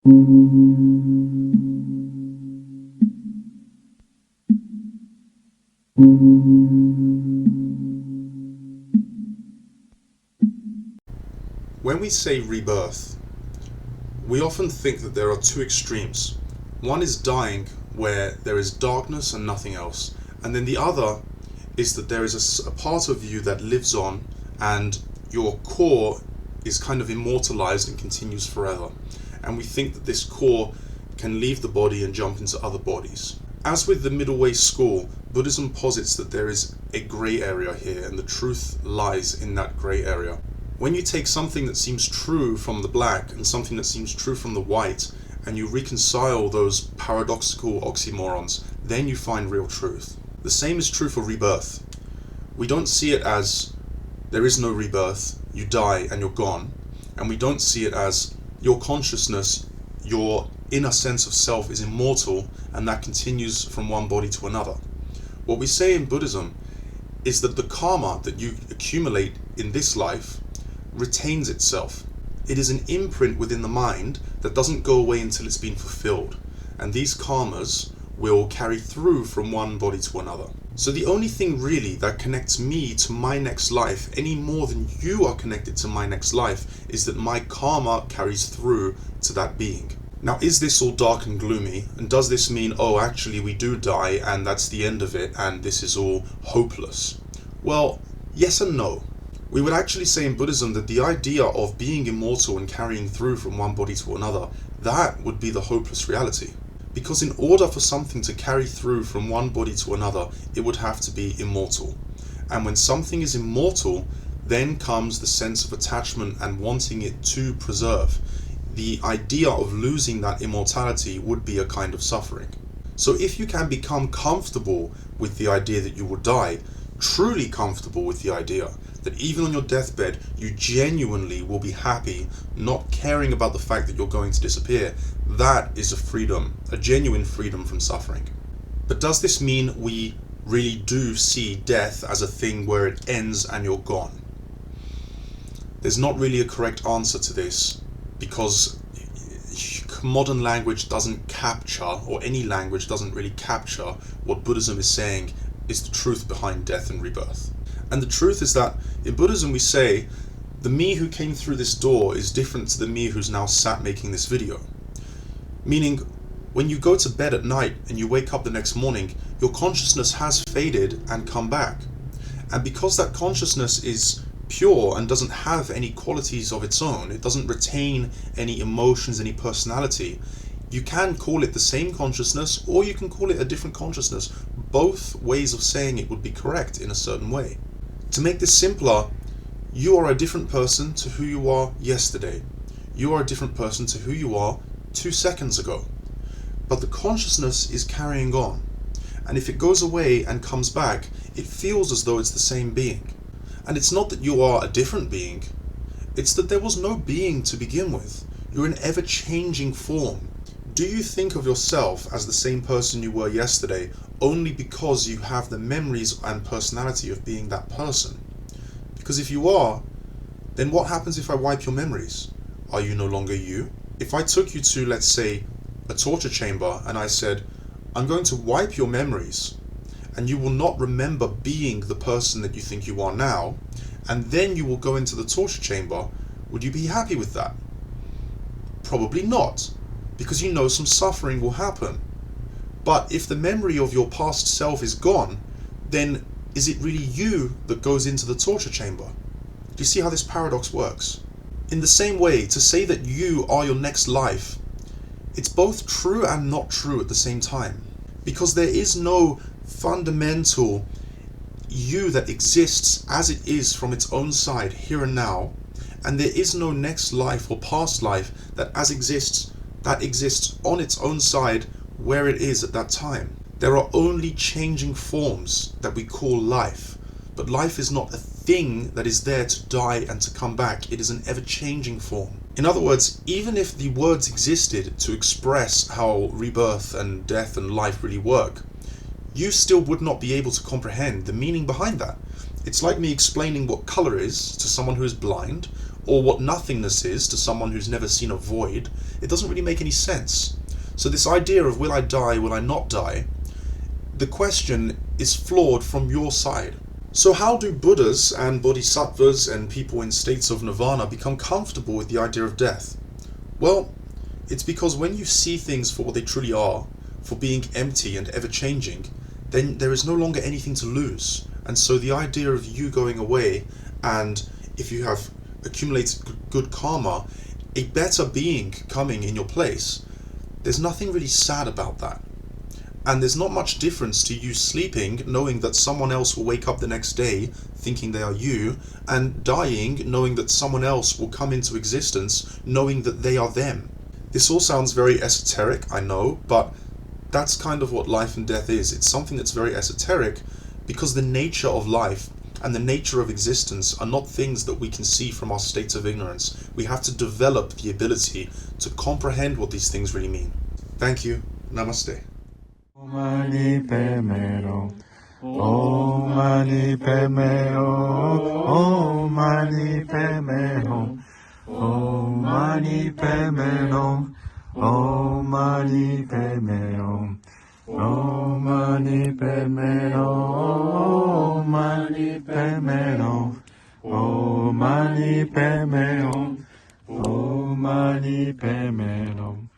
When we say rebirth, we often think that there are two extremes. One is dying, where there is darkness and nothing else, and then the other is that there is a part of you that lives on, and your core is kind of immortalized and continues forever. And we think that this core can leave the body and jump into other bodies. As with the middle way school, Buddhism posits that there is a grey area here, and the truth lies in that grey area. When you take something that seems true from the black and something that seems true from the white, and you reconcile those paradoxical oxymorons, then you find real truth. The same is true for rebirth. We don't see it as there is no rebirth, you die and you're gone, and we don't see it as your consciousness, your inner sense of self is immortal and that continues from one body to another. What we say in Buddhism is that the karma that you accumulate in this life retains itself. It is an imprint within the mind that doesn't go away until it's been fulfilled, and these karmas will carry through from one body to another. So the only thing really that connects me to my next life any more than you are connected to my next life is that my karma carries through to that being. Now, is this all dark and gloomy, and does this mean, oh, actually we do die and that's the end of it and this is all hopeless? Well, yes and no. We would actually say in Buddhism that the idea of being immortal and carrying through from one body to another, that would be the hopeless reality. Because in order for something to carry through from one body to another, it would have to be immortal. And when something is immortal, then comes the sense of attachment and wanting it to preserve. The idea of losing that immortality would be a kind of suffering. So if you can become comfortable with the idea that you will die, truly comfortable with the idea that even on your deathbed you genuinely will be happy, not caring about the fact that you're going to disappear, that is a freedom, a genuine freedom from suffering. But does this mean we really do see death as a thing where it ends and you're gone? There's not really a correct answer to this, because modern language doesn't capture, or any language doesn't really capture, what Buddhism is saying is the truth behind death and rebirth. And the truth is that in Buddhism we say the me who came through this door is different to the me who's now sat making this video. Meaning, when you go to bed at night and you wake up the next morning, your consciousness has faded and come back. And because that consciousness is pure and doesn't have any qualities of its own, it doesn't retain any emotions, any personality, you can call it the same consciousness or you can call it a different consciousness. Both ways of saying it would be correct in a certain way. To make this simpler, you are a different person to who you are yesterday. You are a different person to who you are 2 seconds ago. But the consciousness is carrying on. And if it goes away and comes back, it feels as though it's the same being. And it's not that you are a different being. It's that there was no being to begin with. You're an ever-changing form. Do you think of yourself as the same person you were yesterday only because you have the memories and personality of being that person? Because if you are, then what happens if I wipe your memories? Are you no longer you? If I took you to, let's say, a torture chamber and I said, I'm going to wipe your memories and you will not remember being the person that you think you are now, and then you will go into the torture chamber, would you be happy with that? Probably not. Because you know some suffering will happen. But if the memory of your past self is gone, then is it really you that goes into the torture chamber? Do you see how this paradox works? In the same way, to say that you are your next life, it's both true and not true at the same time. Because there is no fundamental you that exists as it is from its own side here and now, and there is no next life or past life that exists on its own side where it is at that time. There are only changing forms that we call life, but life is not a thing that is there to die and to come back. It is an ever-changing form. In other words, even if the words existed to express how rebirth and death and life really work, you still would not be able to comprehend the meaning behind that. It's like me explaining what colour is to someone who is blind, or what nothingness is to someone who's never seen a void, it doesn't really make any sense. So this idea of will I die, will I not die, the question is flawed from your side. So how do Buddhas and Bodhisattvas and people in states of nirvana become comfortable with the idea of death? Well, it's because when you see things for what they truly are, for being empty and ever-changing, then there is no longer anything to lose. And so the idea of you going away, and if you have accumulated good karma, a better being coming in your place, there's nothing really sad about that. And there's not much difference to you sleeping, knowing that someone else will wake up the next day, thinking they are you, and dying, knowing that someone else will come into existence, knowing that they are them. This all sounds very esoteric, I know, but that's kind of what life and death is. It's something that's very esoteric because the nature of life and the nature of existence are not things that we can see from our states of ignorance. We have to develop the ability to comprehend what these things really mean. Thank you. Namaste. Om Mani Padme Hum. Om Mani Padme Hum. Om Mani Padme Hum. Om Mani Padme Hum. Om Mani Padme Hum. Om Mani Padme Hum. Om Mani Padme Hum. Om Mani Padme Hum. Om Mani Padme Hum.